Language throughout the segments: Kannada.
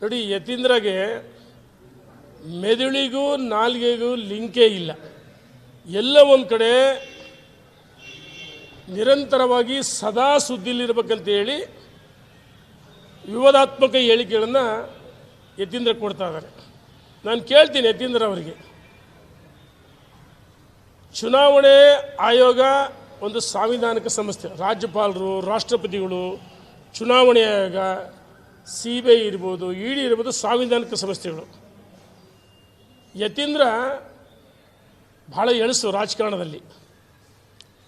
ನೋಡಿ, ಯತೀಂದ್ರಗೆ ಮೆದುಳಿಗೂ ನಾಲ್ಗೆಗೂ ಲಿಂಕೇ ಇಲ್ಲ. ಎಲ್ಲ ಒಂದು ಕಡೆ ನಿರಂತರವಾಗಿ ಸದಾ ಸುದ್ದಿಲಿರ್ಬೇಕಂತ ಹೇಳಿ ವಿವಾದಾತ್ಮಕ ಹೇಳಿಕೆಗಳನ್ನು ಯತೀಂದ್ರ ಕೊಡ್ತಾ ಇದ್ದಾರೆ. ನಾನು ಕೇಳ್ತೀನಿ ಯತೀಂದ್ರ ಅವರಿಗೆ, ಚುನಾವಣೆ ಆಯೋಗ ಒಂದು ಸಾಂವಿಧಾನಿಕ ಸಂಸ್ಥೆ, ರಾಜ್ಯಪಾಲರು, ರಾಷ್ಟ್ರಪತಿಗಳು, ಚುನಾವಣೆ ಆಯೋಗ, CBI ಇರ್ಬೋದು, ED ಇರ್ಬೋದು, ಸಾಂವಿಧಾನಿಕ ಸಂಸ್ಥೆಗಳು. ಯತೀಂದ್ರ ಭಾಳ ಎಳಸು ರಾಜಕಾರಣದಲ್ಲಿ,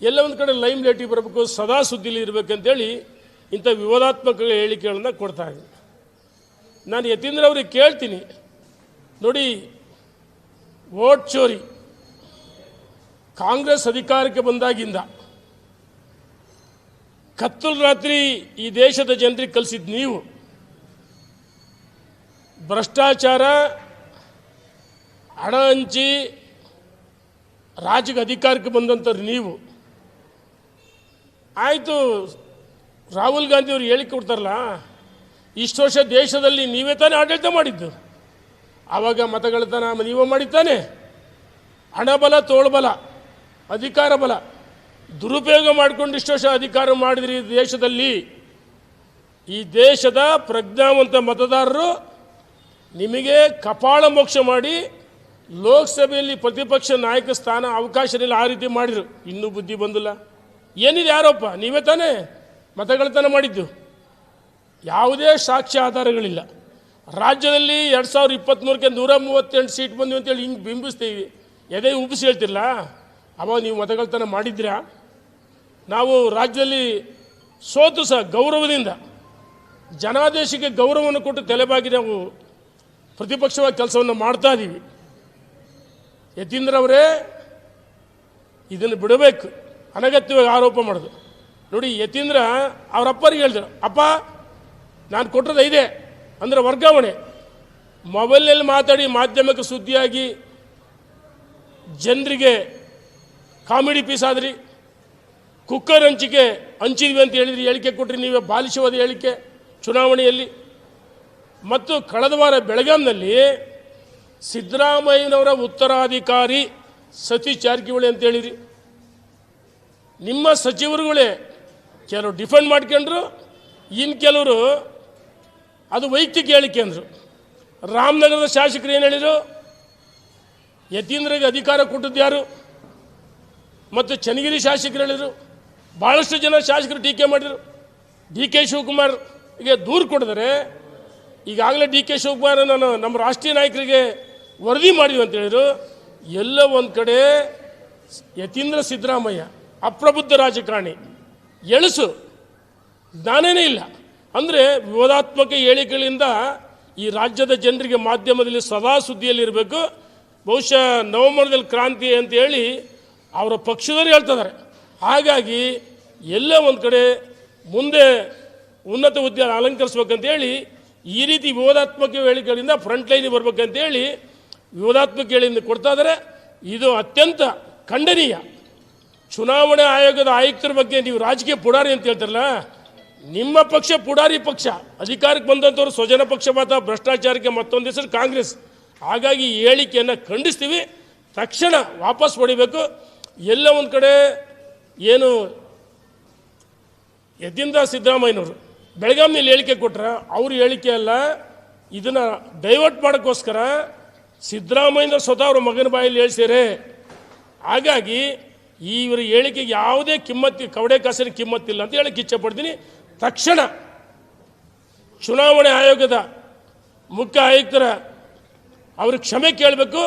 ಎಲ್ಲ ಒಂದು ಕಡೆ ಲೈಮ್ ಲೈಟಿಗೆ ಬರಬೇಕು, ಸದಾ ಸುದ್ದಿಲಿ ಇರಬೇಕಂತೇಳಿ ಇಂಥ ವಿವಾದಾತ್ಮಕ ಹೇಳಿಕೆಗಳನ್ನು ಕೊಡ್ತಾ ಇದ್ದೀನಿ. ನಾನು ಯತೀಂದ್ರ ಅವ್ರಿಗೆ ಕೇಳ್ತೀನಿ, ನೋಡಿ, ವೋಟ್ ಚೋರಿ ಕಾಂಗ್ರೆಸ್ ಅಧಿಕಾರಕ್ಕೆ ಬಂದಾಗಿಂದ ಕತ್ತಲು ರಾತ್ರಿ ಈ ದೇಶದ ಜನರಿಗೆ ಕಲಿಸಿದ್ದು ನೀವು. ಭ್ರಷ್ಟಾಚಾರ, ಹಣ ಹಂಚಿ ರಾಜ್ಯಕ್ಕೆ ಅಧಿಕಾರಕ್ಕೆ ಬಂದಂಥವ್ರು ನೀವು. ಆಯಿತು, ರಾಹುಲ್ ಗಾಂಧಿ ಅವರು ಹೇಳಿಕೆ ಕೊಡ್ತಾರಲ್ಲ, ಇಷ್ಟು ವರ್ಷ ದೇಶದಲ್ಲಿ ನೀವೇ ತಾನೇ ಆಡಳಿತ ಮಾಡಿದ್ದು, ಆವಾಗ ಮತಗಳತನ ನೀವೇ ಮಾಡಿದ್ದಾನೆ. ಹಣಬಲ, ತೋಳ್ಬಲ, ಅಧಿಕಾರ ಬಲ ದುರುಪಯೋಗ ಮಾಡಿಕೊಂಡು ಇಷ್ಟು ವರ್ಷ ಅಧಿಕಾರ ಮಾಡಿದ್ರಿ ದೇಶದಲ್ಲಿ. ಈ ದೇಶದ ಪ್ರಜ್ಞಾವಂತ ಮತದಾರರು ನಿಮಗೆ ಕಪಾಳ ಮೋಕ್ಷ ಮಾಡಿ ಲೋಕಸಭೆಯಲ್ಲಿ ಪ್ರತಿಪಕ್ಷ ನಾಯಕ ಸ್ಥಾನ ಅವಕಾಶದಲ್ಲಿ ಆ ರೀತಿ ಮಾಡಿದರು. ಇನ್ನೂ ಬುದ್ಧಿ ಬಂದಿಲ್ಲ. ಏನಿದೆ ಆರೋಪ? ನೀವೇ ತಾನೇ ಮತಗಳತನ ಮಾಡಿದ್ದು. ಯಾವುದೇ ಸಾಕ್ಷ್ಯ ಆಧಾರಗಳಿಲ್ಲ. ರಾಜ್ಯದಲ್ಲಿ 2023ಕ್ಕೆ 138 ಸೀಟ್ ಬಂದಿವೆ ಅಂತೇಳಿ ಹಿಂಗೆ ಬಿಂಬಿಸ್ತೀವಿ, ಎದೆ ಉಬ್ಬಿಸಿ ಹೇಳ್ತಿರಲ್ಲ, ಅವಾಗ ನೀವು ಮತಗಳತನ ಮಾಡಿದ್ರಾ? ನಾವು ರಾಜ್ಯದಲ್ಲಿ ಸೋತು ಸಹ ಗೌರವದಿಂದ, ಜನಾದೇಶಕ್ಕೆ ಗೌರವವನ್ನು ಕೊಟ್ಟು ತಲೆಬಾಗಿ ನಾವು ಪ್ರತಿಪಕ್ಷವಾಗಿ ಕೆಲಸವನ್ನು ಮಾಡ್ತಾ ಇದ್ದೀವಿ. ಯತೀಂದ್ರ ಅವರೇ, ಇದನ್ನು ಬಿಡಬೇಕು, ಅನಗತ್ಯವಾಗಿ ಆರೋಪ ಮಾಡೋದು. ನೋಡಿ, ಯತೀಂದ್ರ ಅವ್ರ ಅಪ್ಪರಿಗೆ ಹೇಳಿದ್ರು, ಅಪ್ಪ ನಾನು ಕೊಟ್ಟದ್ದು ಇದೆ ಅಂದರೆ ವರ್ಗಾವಣೆ. ಮೊಬೈಲ್ನಲ್ಲಿ ಮಾತಾಡಿ ಮಾಧ್ಯಮಕ್ಕೆ ಸುದ್ದಿಯಾಗಿ ಜನರಿಗೆ ಕಾಮಿಡಿ ಪೀಸ್ ಆದ್ರಿ. ಕುಕ್ಕರ್ ಹಂಚಿದ್ವಿ ಅಂತ ಹೇಳಿದ್ರಿ, ಹೇಳಿಕೆ ಕೊಟ್ರಿ ನೀವೇ, ಬಾಲಿಶವಾದ ಹೇಳಿಕೆ ಚುನಾವಣೆಯಲ್ಲಿ. ಮತ್ತು ಕಳೆದ ವಾರ ಬೆಳಗಾಂನಲ್ಲಿ ಸಿದ್ದರಾಮಯ್ಯನವರ ಉತ್ತರಾಧಿಕಾರಿ ಸತೀಶ್ ಜಾರಕಿಹೊಳಿ ಅಂತ ಹೇಳಿರಿ. ನಿಮ್ಮ ಸಚಿವರುಗಳೇ ಕೆಲವರು ಡಿಫೆಂಡ್ ಮಾಡ್ಕೊಂಡ್ರು, ಇನ್ನು ಕೆಲವರು ಅದು ವೈಯಕ್ತಿಕ ಹೇಳಿಕೆ ಅಂದರು. ರಾಮನಗರದ ಶಾಸಕರು ಏನು ಹೇಳಿದರು? ಯತೀಂದ್ರಗೆ ಅಧಿಕಾರ ಕೊಟ್ಟದ್ದು ಯಾರು? ಮತ್ತು ಚನ್ನಗಿರಿ ಶಾಸಕರು ಹೇಳಿದರು. ಭಾಳಷ್ಟು ಜನ ಶಾಸಕರು ಟೀಕೆ ಮಾಡಿದರು. DK ಶಿವಕುಮಾರ್ಗೆ ದೂರು ಕೊಡಿದರೆ, ಈಗಾಗಲೇ DK ಶಿವಕುಮಾರ್ ನಮ್ಮ ರಾಷ್ಟ್ರೀಯ ನಾಯಕರಿಗೆ ವರದಿ ಮಾಡಿದ್ವಿ ಅಂತ ಹೇಳಿದರು. ಎಲ್ಲ ಒಂದು ಕಡೆ ಯತೀಂದ್ರ ಸಿದ್ದರಾಮಯ್ಯ ಅಪ್ರಬುದ್ಧ ರಾಜಕಾರಣಿ, ಎಳಸು, ಜ್ಞಾನನೇ ಇಲ್ಲ. ಅಂದರೆ ವಿವಾದಾತ್ಮಕ ಹೇಳಿಕೆಗಳಿಂದ ಈ ರಾಜ್ಯದ ಜನರಿಗೆ ಮಾಧ್ಯಮದಲ್ಲಿ ಸದಾ ಸುದ್ದಿಯಲ್ಲಿರಬೇಕು. ಬಹುಶಃ ನವೆಂಬರ್ದಲ್ಲಿ ಕ್ರಾಂತಿ ಅಂತೇಳಿ ಅವರ ಪಕ್ಷದವರು ಹೇಳ್ತಿದ್ದಾರೆ. ಹಾಗಾಗಿ ಎಲ್ಲ ಒಂದು ಕಡೆ ಮುಂದೆ ಉನ್ನತ ಹುದ್ದೆ ಅಲಂಕರಿಸ್ಬೇಕಂತೇಳಿ ಈ ರೀತಿ ವಿವಾದಾತ್ಮಕ ಹೇಳಿಕೆಗಳಿಂದ ಫ್ರಂಟ್ ಲೈನಿಗೆ ಬರ್ಬೇಕಂತೇಳಿ ವಿವಾದಾತ್ಮಕ ಹೇಳಿಕೆಯನ್ನು ಕೊಡ್ತಾ ಇದ್ದಾರೆ. ಇದು ಅತ್ಯಂತ ಖಂಡನೀಯ. ಚುನಾವಣಾ ಆಯೋಗದ ಆಯುಕ್ತರ ಬಗ್ಗೆ ನೀವು ರಾಜಕೀಯ ಪುಡಾರಿ ಅಂತ ಹೇಳ್ತಾರಲ್ಲ, ನಿಮ್ಮ ಪಕ್ಷ ಪುಡಾರಿ ಪಕ್ಷ. ಅಧಿಕಾರಕ್ಕೆ ಬಂದಂಥವ್ರು ಸ್ವಜನ ಪಕ್ಷಪಾತ, ಭ್ರಷ್ಟಾಚಾರಕ್ಕೆ ಮತ್ತೊಂದು ಹೆಸರು ಕಾಂಗ್ರೆಸ್. ಹಾಗಾಗಿ ಈ ಹೇಳಿಕೆಯನ್ನು ಖಂಡಿಸ್ತೀವಿ. ತಕ್ಷಣ ವಾಪಸ್ ಪಡಿಬೇಕು. ಎಲ್ಲ ಒಂದು ಕಡೆ ಏನು ಯತೀಂದ್ರ ಸಿದ್ದರಾಮಯ್ಯನವರು ಬೆಳಗಾವಿನಲ್ಲಿ ಹೇಳಿಕೆ ಕೊಟ್ಟರೆ, ಅವ್ರ ಹೇಳಿಕೆ ಅಲ್ಲ, ಇದನ್ನು ಡೈವರ್ಟ್ ಮಾಡೋಕ್ಕೋಸ್ಕರ ಸಿದ್ದರಾಮಯ್ಯನ ಸ್ವತಃ ಅವ್ರ ಮಗನ ಬಾಯಲ್ಲಿ ಹೇಳ್ಸಿರೆ. ಹಾಗಾಗಿ ಇವರ ಹೇಳಿಕೆಗೆ ಯಾವುದೇ ಕವಡೆ ಕಾಸಿನ ಕಿಮ್ಮತ್ತಿಲ್ಲ ಅಂತ ಹೇಳಕ್ಕೆ ಇಚ್ಛೆಪಡ್ತೀನಿ. ತಕ್ಷಣ ಚುನಾವಣೆ ಆಯೋಗದ ಮುಖ್ಯ ಆಯುಕ್ತರ ಅವ್ರಿಗೆ ಕ್ಷಮೆ ಕೇಳಬೇಕು.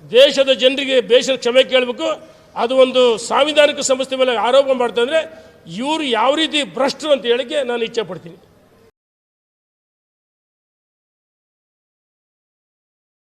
ದೇಶದ ಜನರಿಗೆ ಕ್ಷಮೆ ಕೇಳಬೇಕು. ಅದು ಒಂದು ಸಾಂವಿಧಾನಿಕ ಸಂಸ್ಥೆ ಮೇಲೆ ಆರೋಪ ಮಾಡ್ತಾ ಇದ್ರೆ ಇವರು ಯಾವ ರೀತಿ ಭ್ರಷ್ಟರು ಅಂತ ಹೇಳಿಕೆ ನಾನು ಇಚ್ಛೆ ಪಡ್ತೀನಿ.